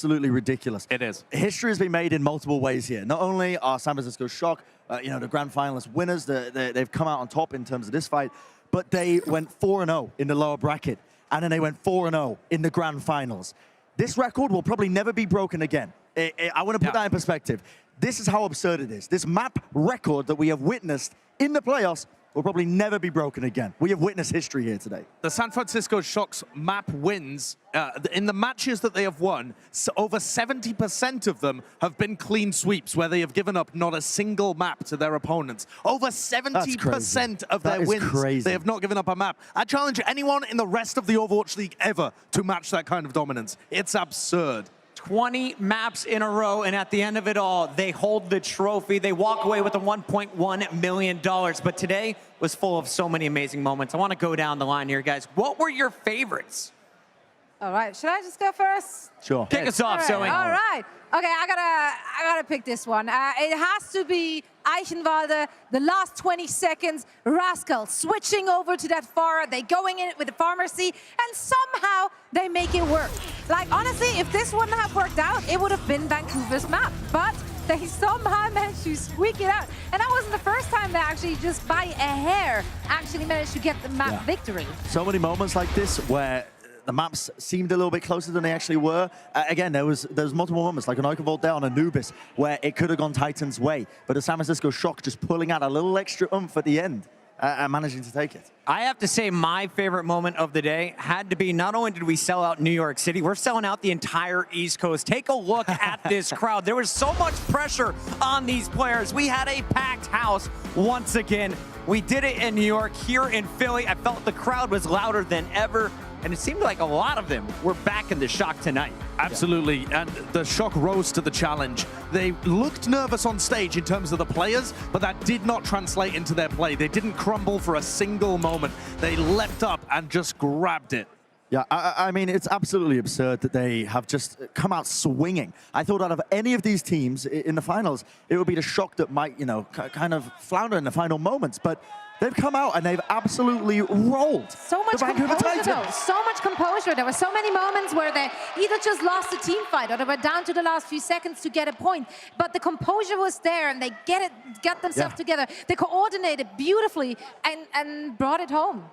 absolutely ridiculous. It is. History has been made in multiple ways here. Not only are San Francisco Shock, the grand finalist winners, they've come out on top in terms of this fight, but they went 4-0 in the lower bracket, and then they went 4-0 in the grand finals. This record will probably never be broken again. I want to put that in perspective. This is how absurd it is. This map record that we have witnessed in the playoffs will probably never be broken again. We have witnessed history here today. The San Francisco Shock's map wins, in the matches that they have won, over 70% of them have been clean sweeps where they have given up not a single map to their opponents. Over 70% of their wins, they have not given up a map. I challenge anyone in the rest of the Overwatch League ever to match that kind of dominance. It's absurd. 20 maps in a row, and at the end of it all, they hold the trophy. They walk away with a $1.1 million. But today was full of so many amazing moments. I want to go down the line here, guys. What were your favorites? All right, should I just go first? Sure. Kick us off, Zoe. All right. Okay, I gotta pick this one. It has to be Eichenwalde, the last 20 seconds, Rascal switching over to that Pharah, they going in with the pharmacy, and somehow they make it work. Like, honestly, if this wouldn't have worked out, it would have been Vancouver's map, but they somehow managed to squeak it out. And that wasn't the first time they actually, just by a hair, actually managed to get the map victory. So many moments like this where the maps seemed a little bit closer than they actually were. Again, there was multiple moments, like an Eichenwalde there on Anubis, where it could have gone Titan's way, but the San Francisco Shock just pulling out a little extra oomph at the end and managing to take it. I have to say my favorite moment of the day had to be, not only did we sell out New York City, we're selling out the entire East Coast. Take a look at this crowd. There was so much pressure on these players. We had a packed house once again. We did it in New York, here in Philly. I felt the crowd was louder than ever. And it seemed like a lot of them were back in the Shock tonight. Absolutely, and the Shock rose to the challenge. They looked nervous on stage in terms of the players, but that did not translate into their play. They didn't crumble for a single moment. They leapt up and just grabbed it. Yeah, I mean, it's absolutely absurd that they have just come out swinging. I thought out of any of these teams in the finals, it would be the Shock that might, kind of flounder in the final moments, but they've come out and they've absolutely rolled. So much composure, though. So much composure. There were so many moments where they either just lost a team fight or they were down to the last few seconds to get a point. But the composure was there, and they got themselves together. They coordinated beautifully and brought it home.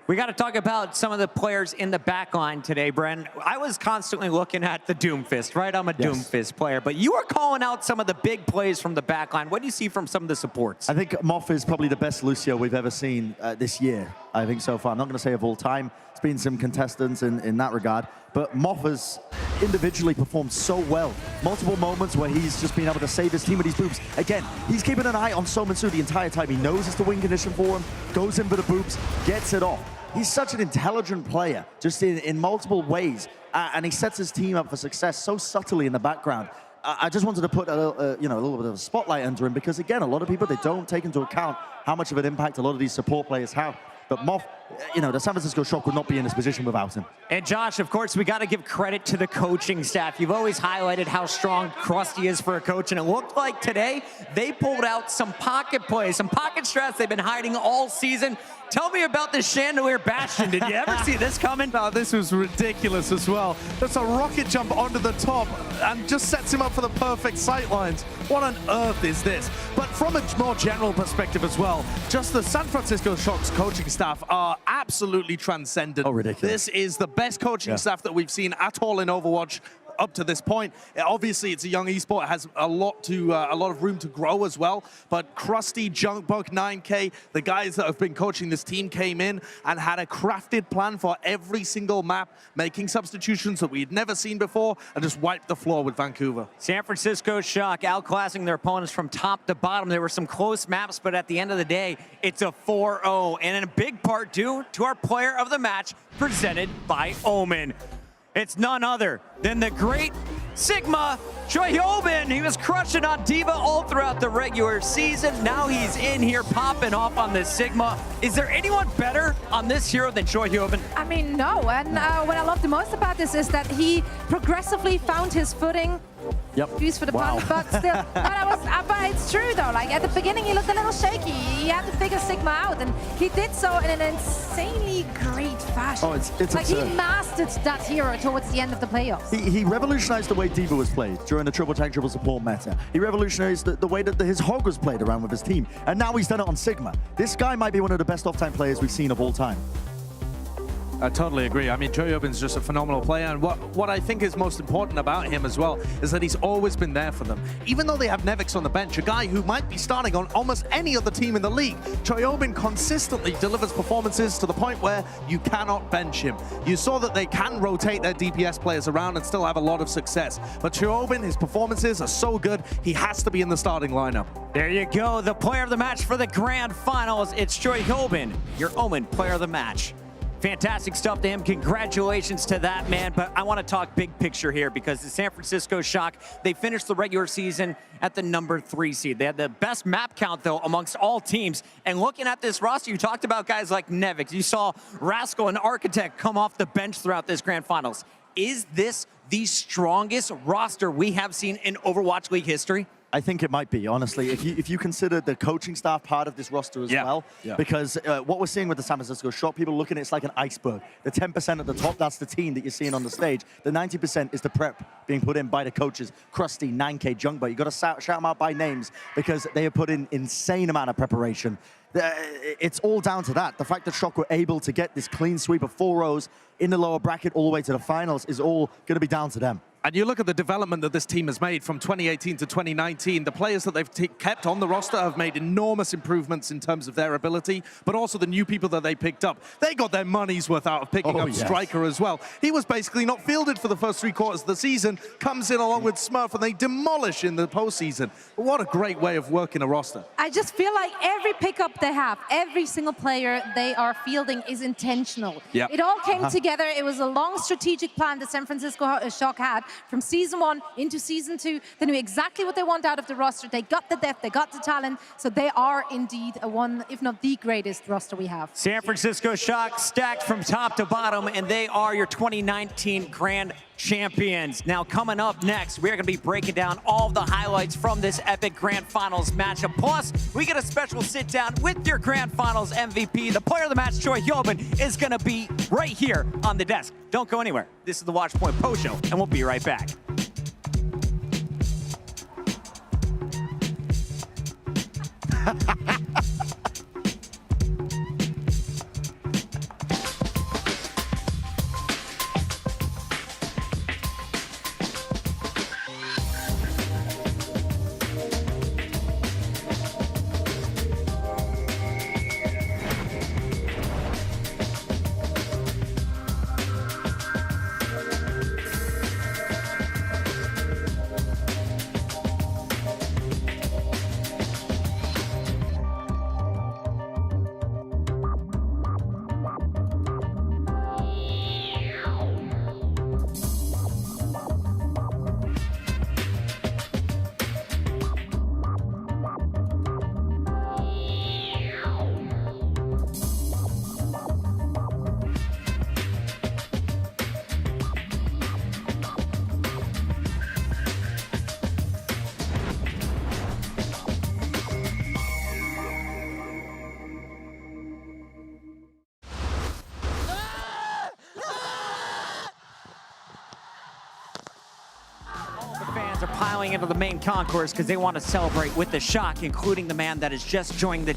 We got to talk about some of the players in the back line today, Bren. I was constantly looking at the Doomfist, right? I'm a Doomfist player, but you were calling out some of the big plays from the back line. What do you see from some of the supports? I think Moff is probably the best Lucio we've ever seen this year, I think, so far. I'm not going to say of all time. It's been some contestants in that regard, but Moff has individually performed so well. Multiple moments where he's just been able to save his team with these boops. Again, he's keeping an eye on Sominsu the entire time. He knows it's the win condition for him, goes in for the boops, gets it off. He's such an intelligent player, just in multiple ways, and he sets his team up for success so subtly in the background. I just wanted to put a little bit of a spotlight under him because, again, a lot of people, they don't take into account how much of an impact a lot of these support players have. But Moff, the San Francisco Shock would not be in this position without him. And Josh, of course, we got to give credit to the coaching staff. You've always highlighted how strong Krusty is for a coach, and it looked like today they pulled out some pocket plays, some pocket strats they've been hiding all season. Tell me about this Chandelier Bastion. Did you ever see this coming? No, this was ridiculous as well. That's a rocket jump onto the top and just sets him up for the perfect sight lines. What on earth is this? But from a more general perspective as well, just the San Francisco Shock's coaching staff are absolutely transcendent. Oh, ridiculous. This is the best coaching staff that we've seen at all in Overwatch up to this point. Obviously, it's a young esport. It has a lot of room to grow as well. But Krusty, Junkbuck, 9K, the guys that have been coaching this team came in and had a crafted plan for every single map, making substitutions that we'd never seen before, and just wiped the floor with Vancouver. San Francisco Shock outclassing their opponents from top to bottom. There were some close maps, but at the end of the day, it's a 4-0, and in a big part due to our player of the match presented by Omen. It's none other than the great Sigma, ChoiHyoBin. He was crushing on D.Va all throughout the regular season. Now he's in here popping off on this Sigma. Is there anyone better on this hero than ChoiHyoBin? I mean, no. And what I love the most about this is that he progressively found his footing Yep. Excuse for the Wow. pun, but still. But it's true though. Like at the beginning, he looked a little shaky. He had to figure Sigma out, and he did so in an insanely great fashion. Oh, it's like absurd. he mastered that hero towards the end of the playoffs. He revolutionized the way D.Va was played during the triple tank, triple support meta. He revolutionized the way that his Hog was played around with his team. And now he's done it on Sigma. This guy might be one of the best off-time players we've seen of all time. I totally agree. I mean, ChoiHyoBin's just a phenomenal player, and what I think is most important about him as well is that he's always been there for them. Even though they have Nevix on the bench, a guy who might be starting on almost any other team in the league, ChoiHyoBin consistently delivers performances to the point where you cannot bench him. You saw that they can rotate their DPS players around and still have a lot of success. But ChoiHyoBin, his performances are so good, he has to be in the starting lineup. There you go, the player of the match for the grand finals. It's ChoiHyoBin, your Omen player of the match. Fantastic stuff to him. Congratulations to that man. But I want to talk big picture here because the San Francisco Shock, they finished the regular season at the #3 seed. They had the best map count, though, amongst all teams. And looking at this roster, you talked about guys like Nevix. You saw Rascal and Architect come off the bench throughout this grand finals. Is this the strongest roster we have seen in Overwatch League history? I think it might be, honestly, if you consider the coaching staff part of this roster as well. Yeah. Because what we're seeing with the San Francisco Shock, people looking at it's like an iceberg. The 10% at the top, that's the team that you're seeing on the stage. The 90% is the prep being put in by the coaches. Krusty, 9K, Junkbot. You got to shout them out by names because they have put in insane amount of preparation. It's all down to that. The fact that Shock were able to get this clean sweep of 4 rows in the lower bracket all the way to the finals is all going to be down to them. And you look at the development that this team has made from 2018 to 2019. The players that they've kept on the roster have made enormous improvements in terms of their ability, but also the new people that they picked up. They got their money's worth out of picking up Striker as well. He was basically not fielded for the first 3 quarters of the season, comes in along with Smurf, and they demolish in the postseason. What a great way of working a roster. I just feel like every pickup they have, every single player they are fielding is intentional. Yep. It all came together. It was a long strategic plan the San Francisco Shock had from season 1 into season 2. They knew exactly what they want out of the roster. They got the depth, they got the talent. So they are indeed one, if not the greatest roster we have. San Francisco Shock stacked from top to bottom, and they are your 2019 Grand Champions. Now, coming up next, we're going to be breaking down all of the highlights from this epic Grand Finals matchup. Plus, we get a special sit-down with your Grand Finals MVP. The player of the match, ChoiHyoBin, is going to be right here on the desk. Don't go anywhere. This is the Watchpoint Post Show, and we'll be right back. Fans are piling into the main concourse because they want to celebrate with the Shock, including the man that has just joined the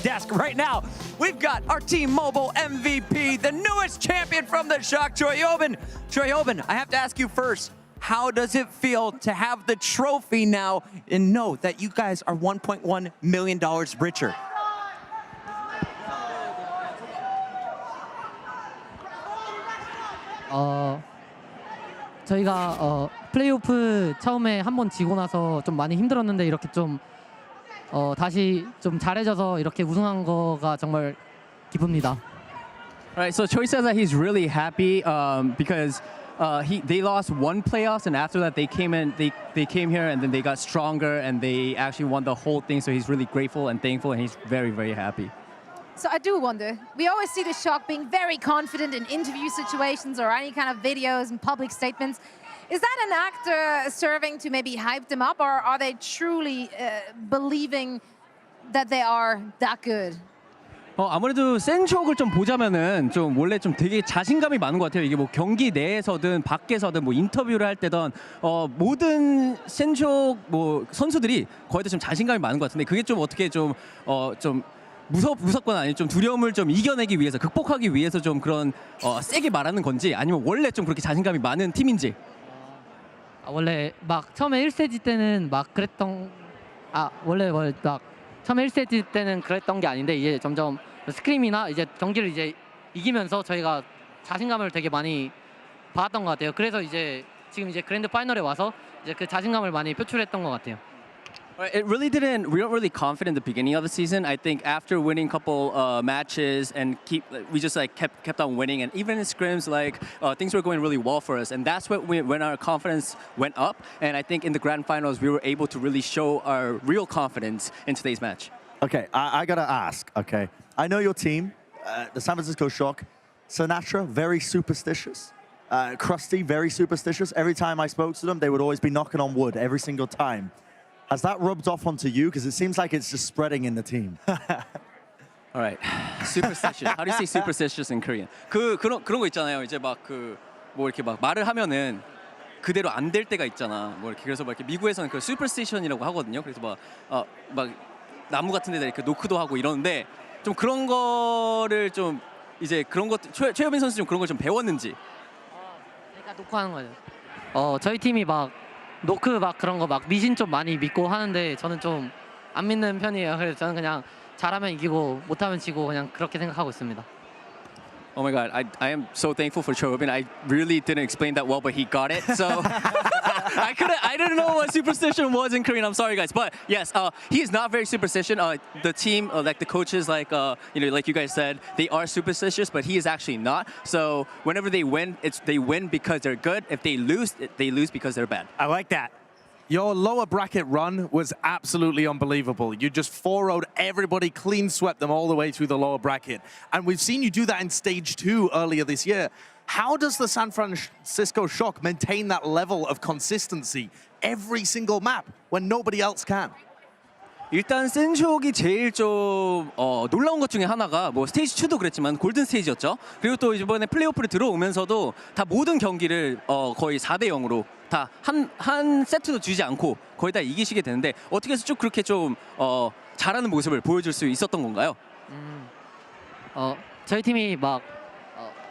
desk right now. We've got our Team Mobile MVP, the newest champion from the Shock, ChoiHyoBin. ChoiHyoBin, I have to ask you first, how does it feel to have the trophy now and know that you guys are $1.1 million richer? 저희가 플레이오프 처음에 한 번 지고 나서 좀 많이 힘들었는데 이렇게 좀 다시 좀 잘해져서 이렇게 우승한 거가 정말 기쁩니다. Right, so Choi says that he's really happy because they lost 1 playoffs, and after that they came here and then they got stronger and they actually won the whole thing. So he's really grateful and thankful, and he's very, very happy. So I do wonder, we always see the Shock being very confident in interview situations or any kind of videos and public statements. Is that an actor serving to maybe hype them up, or are they truly believing that they are that good? 아무래도 센촉을 좀 보자면은 좀 원래 좀 되게 자신감이 많은 것 같아요. 이게 뭐 경기 내에서든 밖에서든 뭐 인터뷰를 할 때든 모든 센촉 뭐 선수들이 거의 다 좀 자신감이 많은 것 같은데 그게 좀 어떻게 좀 무섭거나 아니면 좀 두려움을 좀 이겨내기 위해서 극복하기 위해서 좀 그런 세게 말하는 건지 아니면 원래 좀 그렇게 자신감이 많은 팀인지. 원래 막 처음에 1세지 때는 막 그랬던 원래 막 처음에 1세지 때는 그랬던 게 아닌데 이제 점점 스크림이나 이제 경기를 이제 이기면서 저희가 자신감을 되게 많이 받았던 것 같아요. 그래서 이제 지금 이제 그랜드 파이널에 와서 이제 그 자신감을 많이 표출했던 것 같아요. We weren't really confident at the beginning of the season. I think after winning a couple matches and we just like kept on winning, and even in scrims, like things were going really well for us, and that's when our confidence went up. And I think in the grand finals, we were able to really show our real confidence in today's match. Okay, I gotta ask. Okay, I know your team, the San Francisco Shock, Sinatra, very superstitious. Krusty, very superstitious. Every time I spoke to them, they would always be knocking on wood every single time. Has that rubbed off onto you? Because it seems like it's just spreading in the team. All right, superstitious. How do you say superstitious in Korean? 그런 거 있잖아요. 이제 막 뭐 이렇게 막 말을 하면은 그대로 안 될 때가 있잖아. 뭐 이렇게 그래서 막 이렇게 미국에서는 그 superstition이라고 하거든요. 그래서 막 나무 같은 데다 이렇게 노크도 하고 이러는데 좀 그런 거를 좀 이제 그런 것 최효빈 선수 좀 그런 걸 좀 배웠는지. 그러니까 노크하는 거죠. 저희 팀이 막 노크 막 그런 거 막 미신 좀 많이 믿고 하는데 저는 좀 안 믿는 편이에요. 그래서 저는 그냥 잘하면 이기고 못하면 지고 그냥 그렇게 생각하고 있습니다. Oh my God, I am so thankful for ChoiHyoBin. I really didn't explain that well, but he got it. So I didn't know what superstition was in Korean. I'm sorry, guys, but yes, he is not very superstitious. The team, like the coaches, like like you guys said, they are superstitious, but he is actually not. So whenever they win, they win because they're good. If they lose because they're bad. I like that. Your lower bracket run was absolutely unbelievable. You just 4-0'd everybody, clean swept them all the way through the lower bracket. And we've seen you do that in stage 2 earlier this year. How does the San Francisco Shock maintain that level of consistency every single map when nobody else can? 일단 센촉이 제일 좀 놀라운 것 중에 하나가 뭐 스테이지 2도 그랬지만 골든 스테이지였죠. 그리고 또 이번에 플레이오프를 들어오면서도 다 모든 경기를 거의 4대 0으로 다 한 세트도 주지 않고 거의 다 이기시게 되는데 어떻게 해서 쭉 그렇게 좀 잘하는 모습을 보여줄 수 있었던 건가요? 저희 팀이 막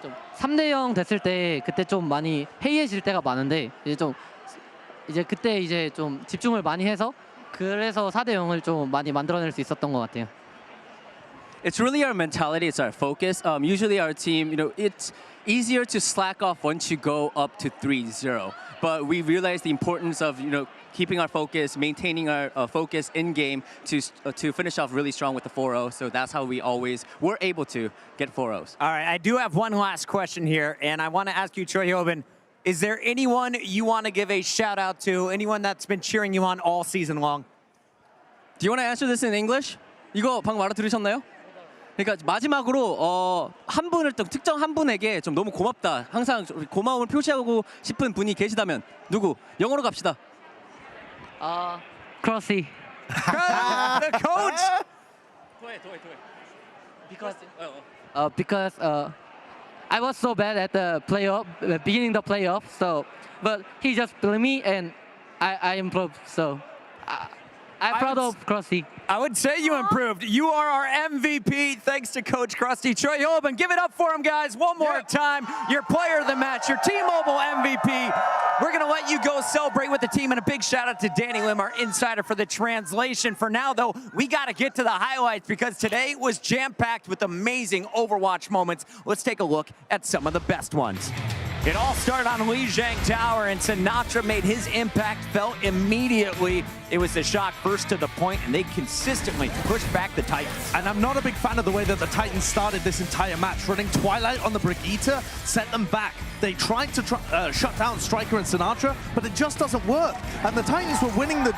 좀 3대 0 됐을 때 그때 좀 많이 해이해질 때가 많은데 이제 그때 이제 좀 집중을 많이 해서 그래서 4대 0을 좀 많이 만들어낼 수 있었던 것 같아요. It's really our mentality, it's our focus. Usually our team, it's easier to slack off once you go up to 3-0. But we realize the importance of, keeping our focus, maintaining our focus in game to finish off really strong with the 4-0. So that's how we always were able to get 4-0s. All right, I do have one last question here, and I want to ask you, ChoiHyoBin, is there anyone you want to give a shout out to, anyone that's been cheering you on all season long? Do you want to answer this in English? 이거 방금 알아들으셨나요? 그러니까 마지막으로 한 분을 특정 한 분에게 좀 너무 고맙다. 항상 고마움을 표시하고 싶은 분이 계시다면 누구? 영어로 갑시다. 크로시. The coach. 도해. Because I was so bad at the beginning the playoff, but he just believed me and I improved. So I'm proud of Krusty. I would say you improved. You are our MVP, thanks to Coach Krusty. ChoiHyoBin, give it up for him, guys, one more time. Your player of the match, your T-Mobile MVP. We're going to let you go celebrate with the team, and a big shout-out to Danny Lim, our insider, for the translation. For now, though, we got to get to the highlights because today was jam-packed with amazing Overwatch moments. Let's take a look at some of the best ones. It all started on Lijiang Tower, and Sinatra made his impact felt immediately. It was the Shock first to the point, and they consistently pushed back the Titans. And I'm not a big fan of the way that the Titans started this entire match. Running Twilight on the Brigitte set them back. They tried to shut down Striker and Sinatra, but it just doesn't work. And the Titans were winning the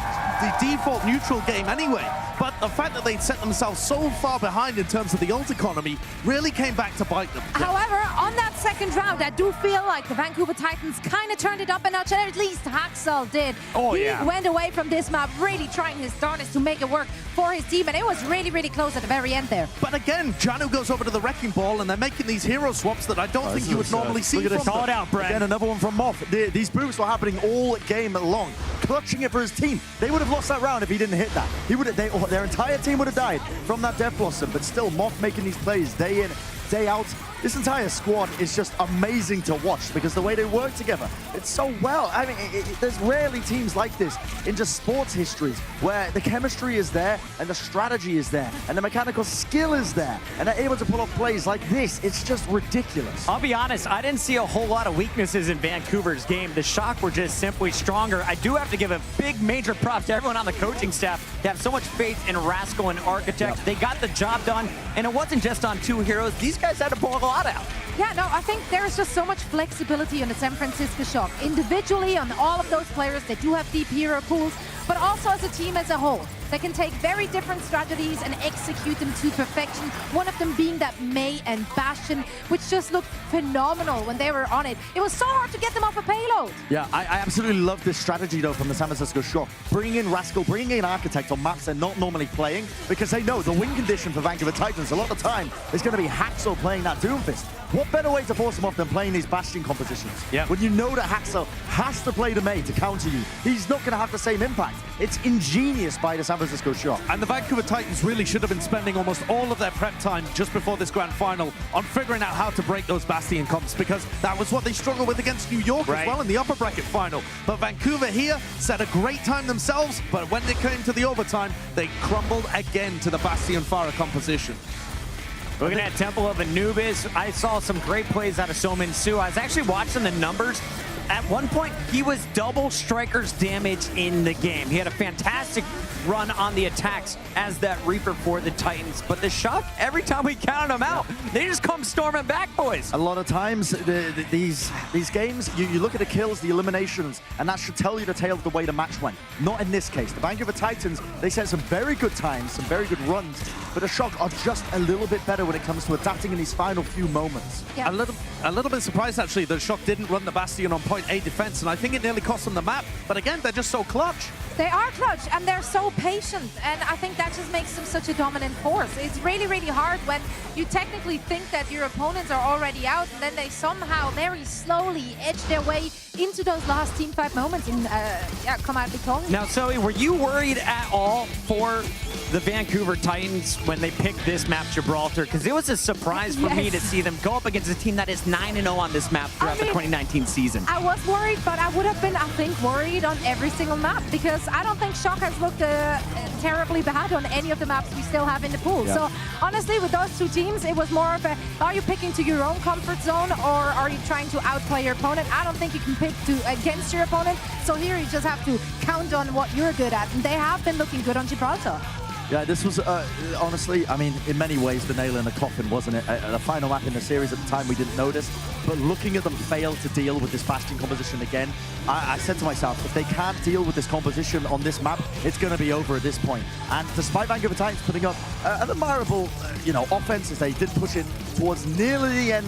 default neutral game anyway. but the fact that they'd set themselves so far behind in terms of the ult economy really came back to bite them. However, on that second round, I do feel like the Vancouver Titans kind of turned it up a notch, and at least Haxel did. He went away from this map really trying his darnest to make it work for his team, and it was really, really close at the very end there. But again, Janu goes over to the Wrecking Ball, and they're making these hero swaps that I don't think you would normally see from them. Call it out, Brett. Again, another one from Moff. These boosts were happening all game long, clutching it for his team. They would have lost that round if he didn't hit that. He would have, their entire team would have died from that Death Blossom, but still Moff making these plays day in, day out. This entire squad is just amazing to watch because the way they work together, it's so well. I mean, there's rarely teams like this in just sports histories where the chemistry is there and the strategy is there and the mechanical skill is there and they're able to pull off plays like this. It's just ridiculous. I'll be honest, I didn't see a whole lot of weaknesses in Vancouver's game. The Shock were just simply stronger. I do have to give a big major props to everyone on the coaching staff to have so much faith in Rascal and Architect. Yep. They got the job done, and it wasn't just on two heroes. These guys had to pull a lot out. Yeah, no, I think there is just so much flexibility on the San Francisco Shock. Individually, on all of those players, they do have deep hero pools, but also as a team as a whole. They can take very different strategies and execute them to perfection. One of them being that Mei and Bastion, which just looked phenomenal when they were on it. It was so hard to get them off a payload. Yeah, I absolutely love this strategy, though, from the San Francisco Shock. Bringing in Rascal, bringing in Architect on maps they're not normally playing, because they know the win condition for Vancouver Titans a lot of the time is going to be Haxel playing that Doomfist. What better way to force him off than playing these Bastion compositions? Yeah. When you know that Haxel has to play the Mei to counter you, he's not going to have the same impact. It's ingenious by the San Francisco Shock. And the Vancouver Titans really should have been spending almost all of their prep time just before this grand final on figuring out how to break those Bastion comps, because that was what they struggled with against New York as well in the upper bracket final. But Vancouver here set a great time themselves, but when it came to the overtime, they crumbled again to the Bastion Pharah composition. Looking at Temple of Anubis, I saw some great plays out of Somin Su. I was actually watching the numbers. At one point, he was double Striker's damage in the game. He had a fantastic run on the attacks as that Reaper for the Titans. But the Shock, every time we counted them out, they just come storming back, boys. A lot of times, these games, you look at the kills, the eliminations, and that should tell you the tale of the way the match went. Not in this case. The Vancouver Titans, they set some very good times, some very good runs, but the Shock are just a little bit better when it comes to adapting in these final few moments. Yeah. A little bit surprised, actually, that Shock didn't run the Bastion on point A defense, and I think it nearly cost them the map. But again, they're just so clutch. They are clutch, and they're so patient, and I think that just makes them such a dominant force. It's really, really hard when you technically think that your opponents are already out, and then they somehow very slowly edge their way into those last teamfight moments and come out victorious. Now, Zoe, were you worried at all for the Vancouver Titans when they picked this map, Gibraltar? Because it was a surprise for me to see them go up against a team that is 9-0 on this map throughout the 2019 season. I was worried, but I would have been, I think, worried on every single map, because I don't think Shock has looked terribly bad on any of the maps we still have in the pool. Yeah. So honestly, with those two teams, it was more of a, are you picking to your own comfort zone, or are you trying to outplay your opponent? I don't think you can pick against your opponent. So here you just have to count on what you're good at. And they have been looking good on Gibraltar. Yeah, this was, honestly, I mean, in many ways, the nail in the coffin, wasn't it? The final map in the series at the time, we didn't notice. But looking at them fail to deal with this Bastion composition again, I said to myself, if they can't deal with this composition on this map, it's going to be over at this point. And despite Vancouver Titans putting up an admirable, offense as they did push it towards nearly the end,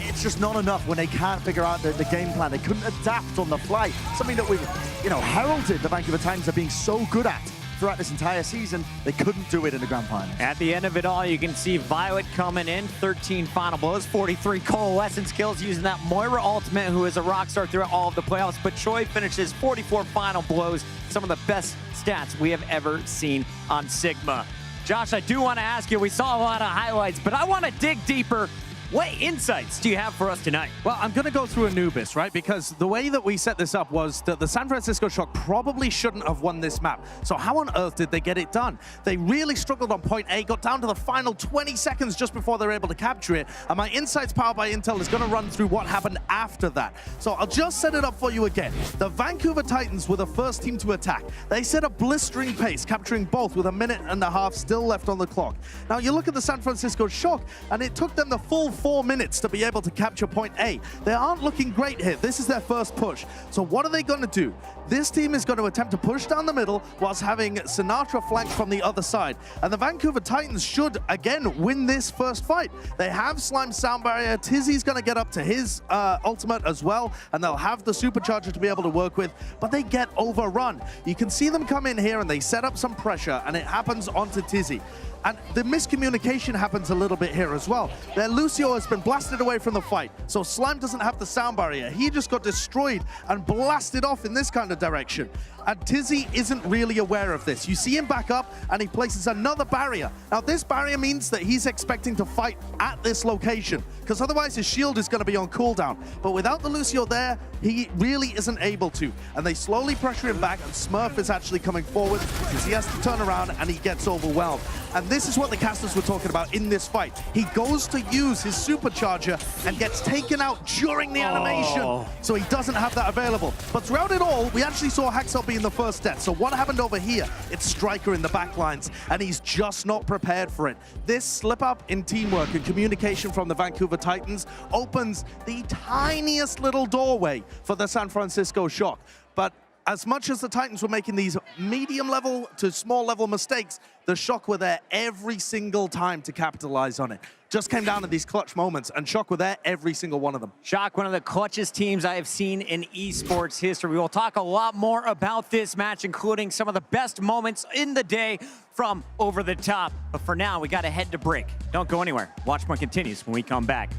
it's just not enough when they can't figure out the game plan. They couldn't adapt on the fly. Something that we've, heralded the Vancouver Titans are being so good at throughout this entire season. They couldn't do it in the grand final. At the end of it all, you can see Violet coming in, 13 final blows, 43 coalescence kills using that Moira ultimate, who is a rock star throughout all of the playoffs. But Choi finishes 44 final blows, some of the best stats we have ever seen on Sigma. Josh, I do want to ask you, we saw a lot of highlights, but I want to dig deeper. What insights do you have for us tonight? Well, I'm going to go through Anubis, right? Because the way that we set this up was that the San Francisco Shock probably shouldn't have won this map. So how on earth did they get it done? They really struggled on point A, got down to the final 20 seconds just before they were able to capture it. And my insights powered by Intel is going to run through what happened after that. So I'll just set it up for you again. The Vancouver Titans were the first team to attack. They set a blistering pace, capturing both with 1.5 minutes still left on the clock. Now you look at the San Francisco Shock, and it took them the full 4 minutes to be able to capture point A. They aren't looking great here. This is their first push. So what are they going to do? This team is going to attempt to push down the middle whilst having Sinatra flanked from the other side. And the Vancouver Titans should, again, win this first fight. They have Slime's sound barrier. Tizzy's going to get up to his ultimate as well, and they'll have the supercharger to be able to work with, but they get overrun. You can see them come in here and they set up some pressure, and it happens onto Tizzy. And the miscommunication happens a little bit here as well. Their Lucio has been blasted away from the fight, so Slime doesn't have the sound barrier. He just got destroyed and blasted off in this kind of direction. And Tizzy isn't really aware of this. You see him back up, and he places another barrier. Now, this barrier means that he's expecting to fight at this location, because otherwise his shield is going to be on cooldown. But without the Lucio there, he really isn't able to. And they slowly pressure him back, and Smurf is actually coming forward because he has to turn around, and he gets overwhelmed. And this is what the casters were talking about in this fight. He goes to use his supercharger and gets taken out during the animation, so he doesn't have that available. But throughout it all, we actually saw Haxel being the first death. So what happened over here? It's Striker in the backlines, and he's just not prepared for it. This slip up in teamwork and communication from the Vancouver Titans opens the tiniest little doorway for the San Francisco Shock. But as much as the Titans were making these medium-level to small-level mistakes, the Shock were there every single time to capitalize on it. Just came down to these clutch moments, and Shock were there every single one of them. Shock, one of the clutchest teams I have seen in esports history. We will talk a lot more about this match, including some of the best moments in the day from Over the Top. But for now, we got to head to break. Don't go anywhere. Watchpoint continues when we come back.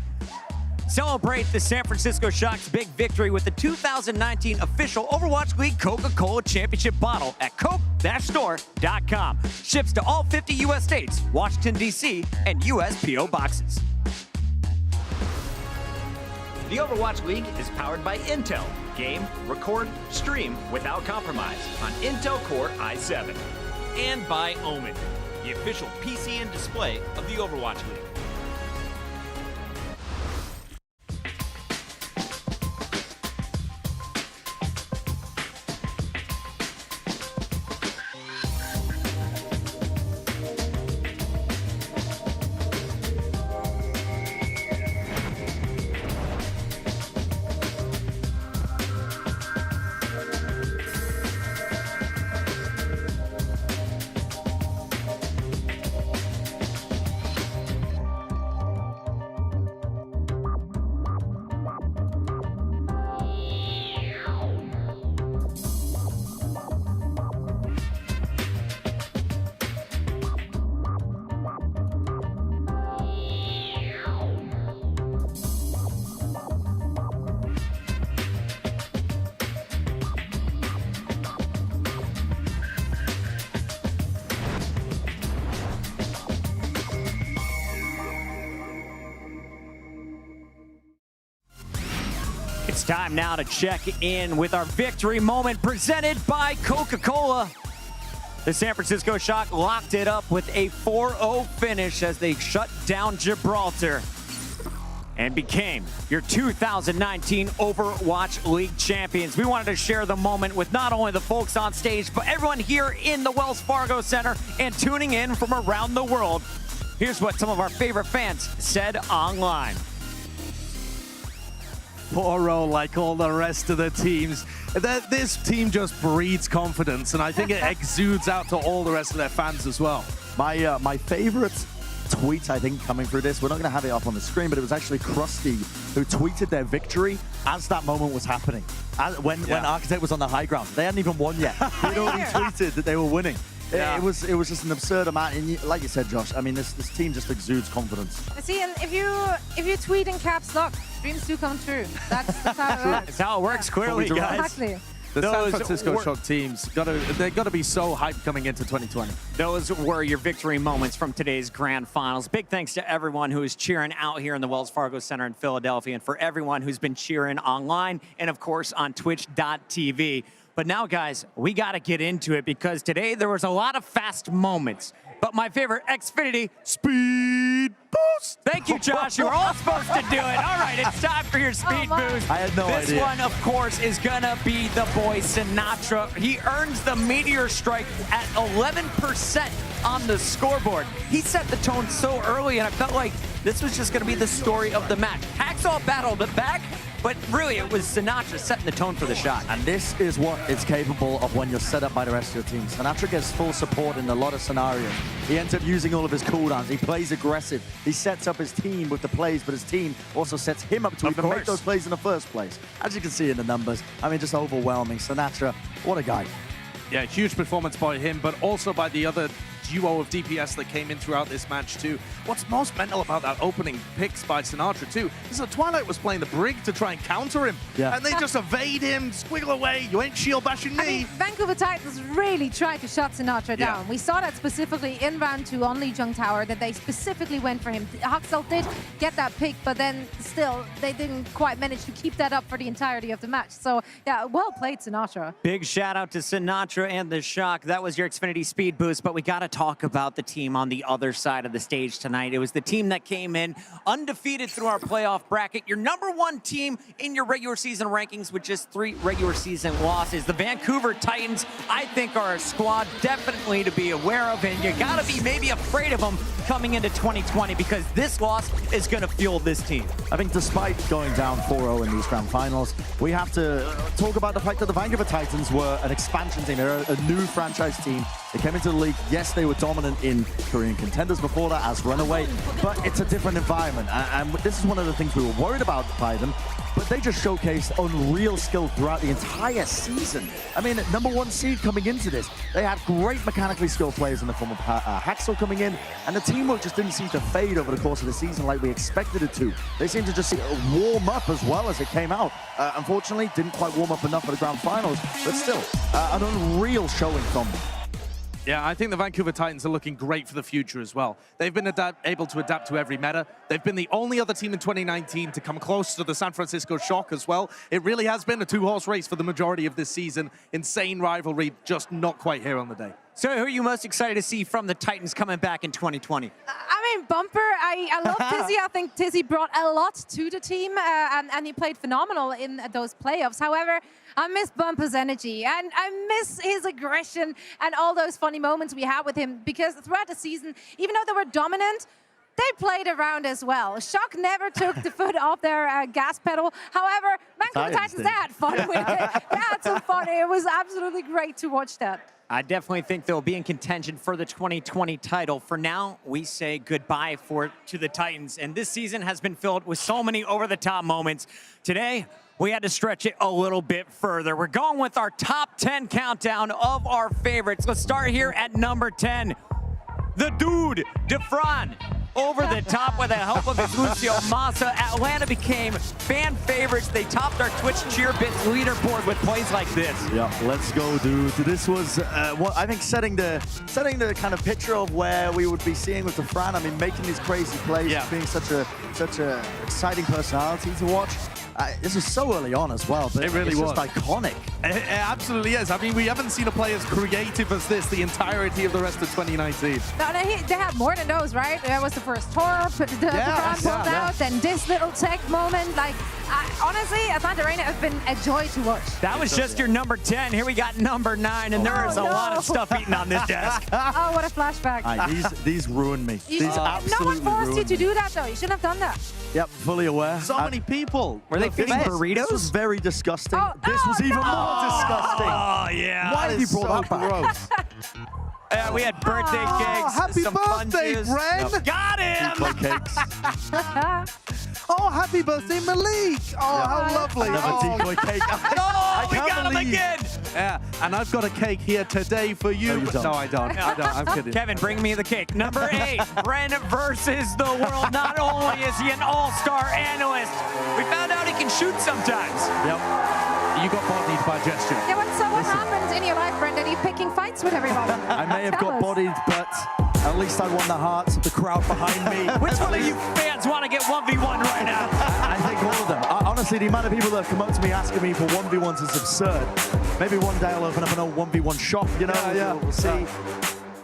Celebrate the San Francisco Shock's big victory with the 2019 official Overwatch League Coca-Cola Championship bottle at coke-store.com. Ships to all 50 U.S. states, Washington, D.C., and U.S. P.O. boxes. The Overwatch League is powered by Intel. Game, record, stream without compromise on Intel Core i7. And by Omen, the official PC and display of the Overwatch League. It's time now to check in with our victory moment presented by Coca-Cola. The San Francisco Shock locked it up with a 4-0 finish as they shut down Gibraltar and became your 2019 Overwatch League champions. We wanted to share the moment with not only the folks on stage, but everyone here in the Wells Fargo Center and tuning in from around the world. Here's what some of our favorite fans said online. 4-0 like all the rest of the teams. This team just breeds confidence, and I think it exudes out to all the rest of their fans as well. My favorite tweet, I think, coming through this, we're not going to have it up on the screen, but it was actually Krusty who tweeted their victory as that moment was happening. When Architect was on the high ground. They hadn't even won yet. He'd already tweeted that they were winning. Yeah. It was just an absurd amount, and like you said, Josh, I mean, this team just exudes confidence. See, and if you tweet in caps lock, dreams do come true. That's how it works. That's how it works, clearly, guys. Exactly. The San Francisco Shock teams, they've got to be so hyped coming into 2020. Those were your victory moments from today's grand finals. Big thanks to everyone who is cheering out here in the Wells Fargo Center in Philadelphia, and for everyone who's been cheering online and, of course, on twitch.tv. But now, guys, we got to get into it because today there was a lot of fast moments. But my favorite, Xfinity Speed Boost. Thank you, Josh. You were all supposed to do it. All right, it's time for your Speed Boost. I had no idea. This one, of course, is going to be the boy Sinatra. He earns the Meteor Strike at 11% on the scoreboard. He set the tone so early, and I felt like this was just going to be the story of the match. Hacksaw battled it back, but really it was Sinatraa setting the tone for the shot. And this is what it's capable of when you're set up by the rest of your team. Sinatraa gets full support in a lot of scenarios. He ends up using all of his cooldowns. He plays aggressive. He sets up his team with the plays, but his team also sets him up to even make those plays in the first place. As you can see in the numbers, I mean, just overwhelming. Sinatraa, what a guy. Yeah, huge performance by him, but also by the other duo of DPS that came in throughout this match too. What's most mental about that opening picks by Sinatraa too is that Twilight was playing the Brig to try and counter him, and they just evade him, squiggle away, you ain't shield bashing me. I mean, Vancouver Titans really tried to shut Sinatraa down. We saw that specifically in round 2 on Lijiang Tower, that they specifically went for him. Haksal did get that pick, but then still, they didn't quite manage to keep that up for the entirety of the match. So, yeah, well played, Sinatraa. Big shout out to Sinatraa and the Shock. That was your Xfinity speed boost, but we got to talk about the team on the other side of the stage tonight. It was the team that came in undefeated through our playoff bracket. Your #1 team in your regular season rankings with just 3 regular season losses. The Vancouver Titans, I think, are a squad definitely to be aware of, and you got to be maybe afraid of them coming into 2020 because this loss is going to fuel this team. I think despite going down 4-0 in these grand finals, we have to talk about the fact that the Vancouver Titans were an expansion team. They're a new franchise team. They came into the league. Yes, they were dominant in Korean contenders before that as runaway, but it's a different environment. And this is one of the things we were worried about by them, but they just showcased unreal skill throughout the entire season. I mean, #1 seed coming into this, they had great mechanically skilled players in the form of Haxel coming in, and the teamwork just didn't seem to fade over the course of the season like we expected it to. They seemed to just warm up as well as it came out. Unfortunately, didn't quite warm up enough for the grand finals, but still, an unreal showing from them. Yeah, I think the Vancouver Titans are looking great for the future as well. They've been able to adapt to every meta. They've been the only other team in 2019 to come close to the San Francisco Shock as well. It really has been a 2-horse race for the majority of this season. Insane rivalry, just not quite here on the day. So who are you most excited to see from the Titans coming back in 2020? I mean, Bumper, I love Tizzy. I think Tizzy brought a lot to the team, and he played phenomenal in those playoffs. However, I miss Bumper's energy, and I miss his aggression and all those funny moments we had with him, because throughout the season, even though they were dominant, they played around as well. Shock never took the foot off their gas pedal. However, Vancouver Titans, they had fun with it. They had some fun. It was absolutely great to watch that. I definitely think they'll be in contention for the 2020 title. For now, we say goodbye to the Titans. And this season has been filled with so many over-the-top moments. Today, we had to stretch it a little bit further. We're going with our top 10 countdown of our favorites. Let's start here at number 10. The dude, Defran. Over the top with the help of his Lucio Massa. Atlanta became fan favorites. They topped our Twitch Cheerbits leaderboard with plays like this. Yeah, let's go, dude. This was, what I think, setting the kind of picture of where we would be seeing with Defran. I mean, making these crazy plays, being such a exciting personality to watch. This was so early on as well, but it really was just iconic. It absolutely is. I mean, we haven't seen a play as creative as this the entirety of the rest of 2019. No, they had more than those, right? There was the first torp, the Defran pulled out, then this little tech moment. Like, honestly, Atlanta Arena has been a joy to watch. That was just your number 10. Here we got number 9, and there is a lot of stuff eating on this desk. Oh, what a flashback. These ruined me. These absolutely no one forced you to me. do that, though. You shouldn't have done that. Yep, fully aware. So many people. Were they feeding burritos? This was very disgusting. This was even more disgusting. Oh, yeah. Why did you brought that back? Yeah, we had birthday cakes. Happy some birthday, punches. Bren! Yep. Got him! Cakes. Oh, happy birthday, Malik! Oh, how lovely! Another decoy cake. Oh, we got him again! Yeah, and I've got a cake here today for you. No, you don't. No, I don't. I don't. I'm kidding. Kevin, bring me the cake. Number 8, Bren versus the world. Not only is he an all-star analyst, we found out he can shoot sometimes. Yep. You got bodied by gesture. Yeah, what happens in your life, Brendan? Are you picking fights with everybody? I may have got bodied, but at least I won the hearts of the crowd behind me. Which one of you fans want to get 1v1 right now? I think all of them. Honestly, the amount of people that have come up to me asking me for 1v1s is absurd. Maybe one day I'll open up an old 1v1 shop, you know? We'll see.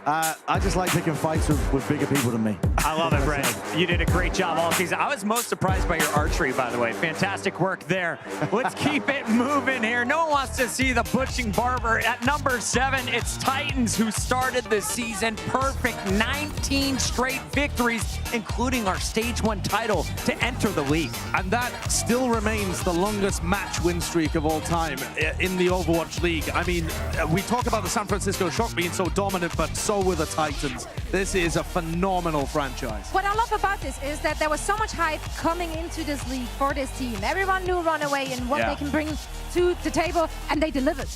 I just like picking fights with bigger people than me. I love it, Brent. You did a great job all season. I was most surprised by your archery, by the way. Fantastic work there. Let's keep it moving here. No one wants to see the butching barber. At number 7, it's Titans, who started the season perfect. 19 straight victories, including our Stage 1 title to enter the league. And that still remains the longest match win streak of all time in the Overwatch League. I mean, we talk about the San Francisco Shock being so dominant, but so were the Titans. This is a phenomenal franchise. What I love about this is that there was so much hype coming into this league for this team. Everyone knew Runaway and what they can bring to the table, and they delivered.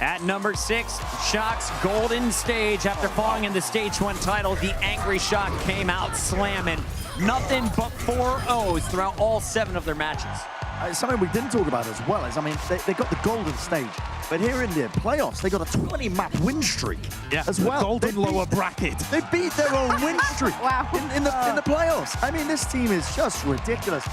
At number 6, Shock's golden stage. After falling in the Stage 1 title, the Angry Shock came out slamming. Nothing but 4-0s throughout all 7 of their matches. Something we didn't talk about as well is, I mean, they got the golden stage, but here in the playoffs, they got a 20-map win streak as well. The golden lower bracket. They beat their own win streak Wow. in the playoffs. I mean, this team is just ridiculous.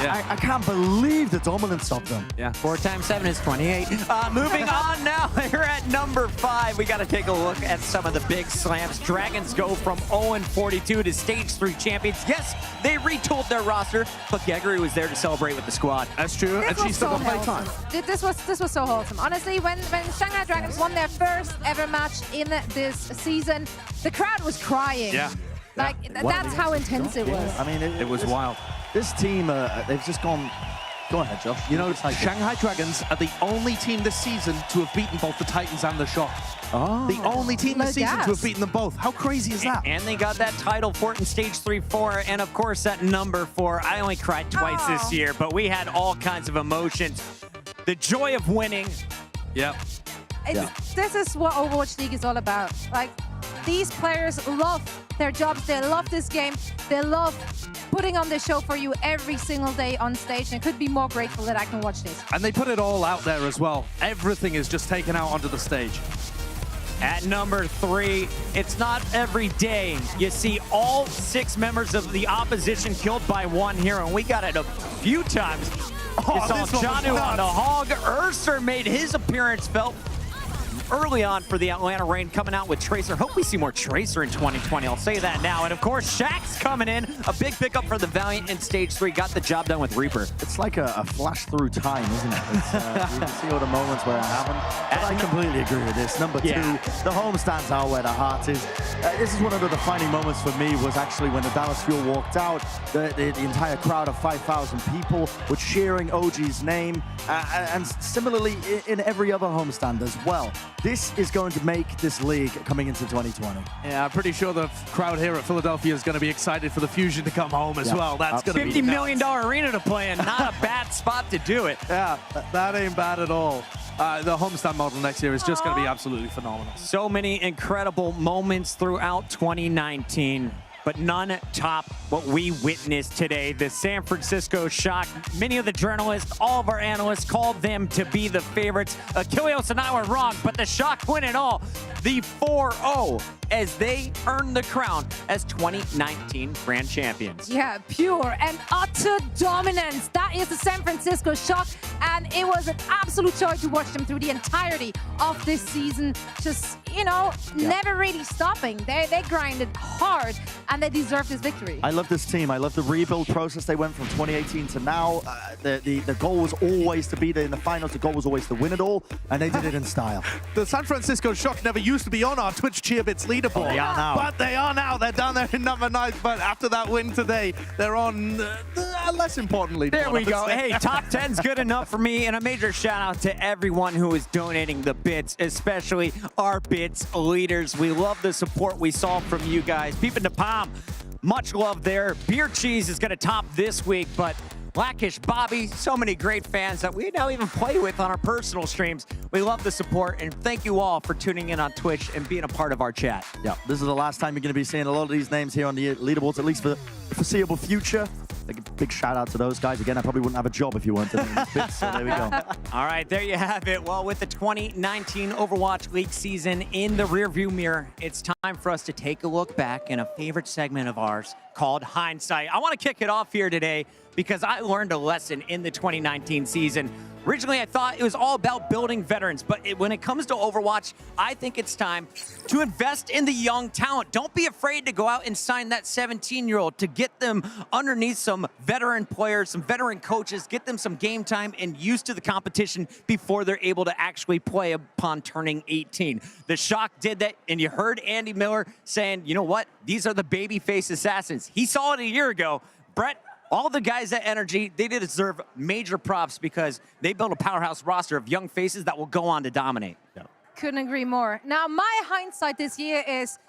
I can't believe the dominance of them. 4 times 7 is 28. Moving on now, here at number 5, we got to take a look at some of the big slams. Dragons go from 0-42 to Stage 3 champions. Yes, they retooled their roster, but Gregory was there to celebrate with the squad. That's true, and she still got play time. This was so wholesome. Honestly, when Shanghai Dragons won their first ever match in this season, the crowd was crying. Like, that's how intense it was. I mean, It was wild. This team, they've just gone... Go ahead, Josh. You know, Shanghai Dragons are the only team this season to have beaten both the Titans and the Shock. Oh. The only team this season to have beaten them both. How crazy is that? And they got that title for it in Stage 3-4, and of course at number 4. I only cried twice this year, but we had all kinds of emotions. The joy of winning. Yep. This is what Overwatch League is all about. Like, these players love their jobs. They love this game. They love putting on the show for you every single day on stage, and I could be more grateful that I can watch this. And they put it all out there as well. Everything is just taken out onto the stage. At number 3, it's not every day you see all 6 members of the opposition killed by one hero, and we got it a few times. You saw Janu on the Hog. Urser made his appearance felt early on for the Atlanta Reign, coming out with Tracer. Hope we see more Tracer in 2020. I'll say that now. And of course, Shaq's coming in. A big pickup for the Valiant in Stage 3. Got the job done with Reaper. It's like a flash through time, isn't it? It's, you can see all the moments where it happened. But I completely agree with this. Number 2, the home stands out where the heart is. This is one of the defining moments for me, was actually when the Dallas Fuel walked out. The entire crowd of 5,000 people were cheering OG's name. And similarly in every other homestand as well. This is going to make this league coming into 2020. Yeah, I'm pretty sure the crowd here at Philadelphia is going to be excited for the Fusion to come home as well. That's going to be $50 million arena to play in. Not a bad spot to do it. Yeah, that ain't bad at all. The homestand model next year is just going to be absolutely phenomenal. So many incredible moments throughout 2019. But none top what we witnessed today. The San Francisco Shock. Many of the journalists, all of our analysts called them to be the favorites. Achilleos and I were wrong, but the Shock win it all. The 4-0 as they earn the crown as 2019 grand champions. Yeah, pure and utter dominance. That is the San Francisco Shock, and it was an absolute joy to watch them through the entirety of this season. Just, you know, never really stopping. They grinded hard, and they deserve this victory. I love this team. I love the rebuild process they went from 2018 to now. The goal was always to be there in the finals. The goal was always to win it all, and they did it in style. The San Francisco Shock never used to be on our Twitch ChoiHyoBin leaderboard. They are now. But they are now. They're down there in number 9. But after that win today, they're on less importantly. There we go. Hey, top 10's good enough for me. And a major shout out to everyone who is donating the bits, especially our bits leaders. We love the support we saw from you guys. Peeping to Palm, much love there. Beer Cheese is going to top this week, but Blackish Bobby, so many great fans that we now even play with on our personal streams. We love the support, and thank you all for tuning in on Twitch and being a part of our chat. Yeah, this is the last time you're going to be seeing a lot of these names here on the leaderboards, at least for the foreseeable future. Big shout out to those guys. Again, I probably wouldn't have a job if you weren't doing these bits, so there we go. All right, there you have it. Well, with the 2019 Overwatch League season in the rearview mirror, it's time for us to take a look back in a favorite segment of ours, called Hindsight. I want to kick it off here today because I learned a lesson in the 2019 season. Originally, I thought it was all about building veterans, but when it comes to Overwatch, I think it's time to invest in the young talent. Don't be afraid to go out and sign that 17-year-old to get them underneath some veteran players, some veteran coaches, get them some game time and used to the competition before they're able to actually play upon turning 18. The Shock did that, and you heard Andy Miller saying, you know what? These are the babyface assassins. He saw it a year ago. Brett, all the guys at Energy, they deserve major props because they built a powerhouse roster of young faces that will go on to dominate. Yeah. Couldn't agree more. Now, my hindsight this year is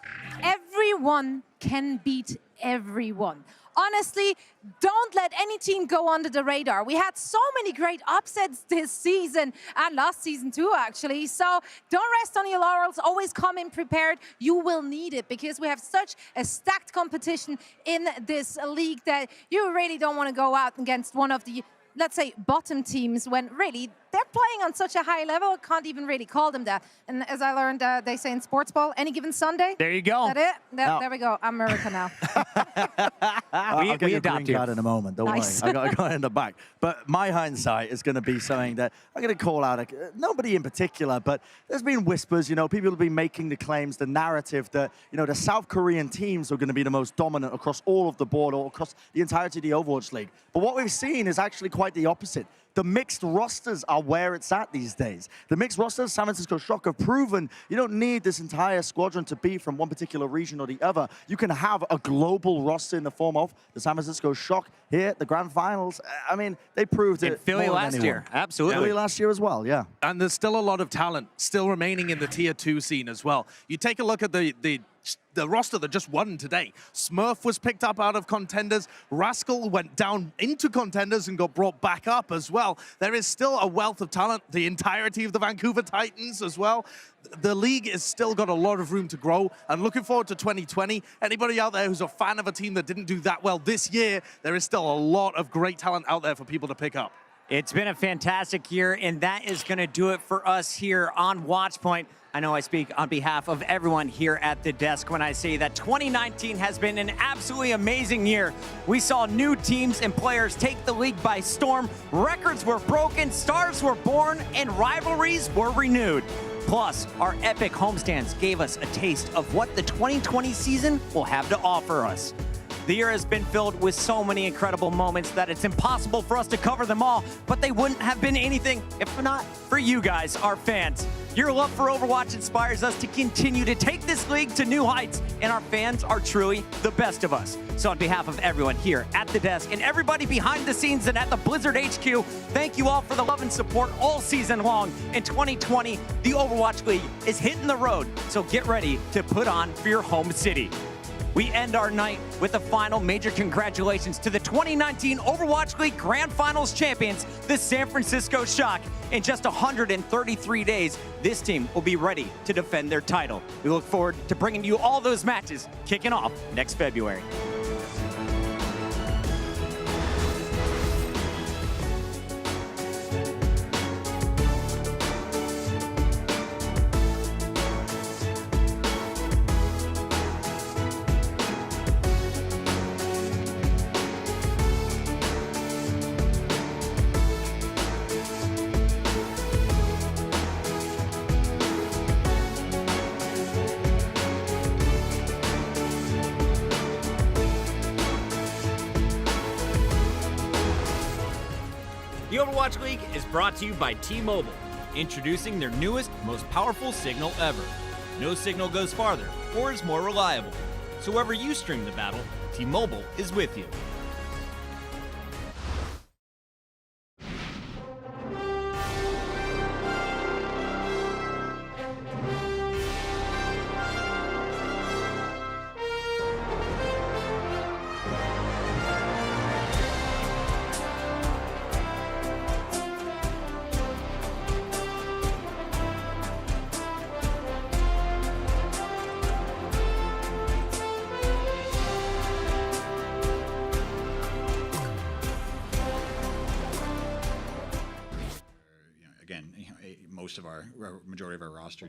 everyone can beat everyone. Honestly, don't let any team go under the radar. We had so many great upsets this season and last season too, actually. So don't rest on your laurels. Always come in prepared. You will need it because we have such a stacked competition in this league that you really don't want to go out against one of the, let's say, bottom teams when really they're playing on such a high level, can't even really call them that. And as I learned, they say in sports ball, any given Sunday. There you go. That it? There we go. I'm America now. I'll get your green card in a moment, don't Nice. worry. I got it in the back. But my hindsight is going to be something that I'm going to call out, nobody in particular, but there's been whispers, you know, people have been making the claims, the narrative that, you know, the South Korean teams are going to be the most dominant across all of the board or across the entirety of the Overwatch League. But what we've seen is actually quite the opposite. The mixed rosters are where it's at these days. The mixed rosters, San Francisco Shock, have proven you don't need this entire squadron to be from one particular region or the other. You can have a global roster in the form of the San Francisco Shock here at the Grand Finals. I mean, they proved it. Philly more than last anyone. year, absolutely. Philly last year as well, yeah. And there's still a lot of talent still remaining in the Tier 2 scene as well. You take a look at the roster that just won today. Smurf was picked up out of contenders. Rascal went down into contenders and got brought back up as well. There is still a wealth of talent. The entirety of the Vancouver Titans as well. The league has still got a lot of room to grow. And looking forward to 2020. Anybody out there who's a fan of a team that didn't do that well this year, there is still a lot of great talent out there for people to pick up. It's been a fantastic year, and that is going to do it for us here on Watchpoint. I know I speak on behalf of everyone here at the desk when I say that 2019 has been an absolutely amazing year. We saw new teams and players take the league by storm. Records were broken, stars were born, and rivalries were renewed. Plus, our epic homestands gave us a taste of what the 2020 season will have to offer us. The year has been filled with so many incredible moments that it's impossible for us to cover them all, but they wouldn't have been anything if not for you guys, our fans. Your love for Overwatch inspires us to continue to take this league to new heights, and our fans are truly the best of us. So on behalf of everyone here at the desk and everybody behind the scenes and at the Blizzard HQ, thank you all for the love and support all season long. In 2020, the Overwatch League is hitting the road, so get ready to put on for your home city. We end our night with a final major congratulations to the 2019 Overwatch League Grand Finals champions, the San Francisco Shock. In just 133 days, this team will be ready to defend their title. We look forward to bringing you all those matches kicking off next February. The Overwatch League is brought to you by T-Mobile, introducing their newest, most powerful signal ever. No signal goes farther or is more reliable. So wherever you stream the battle, T-Mobile is with you. Again, most of our majority of our roster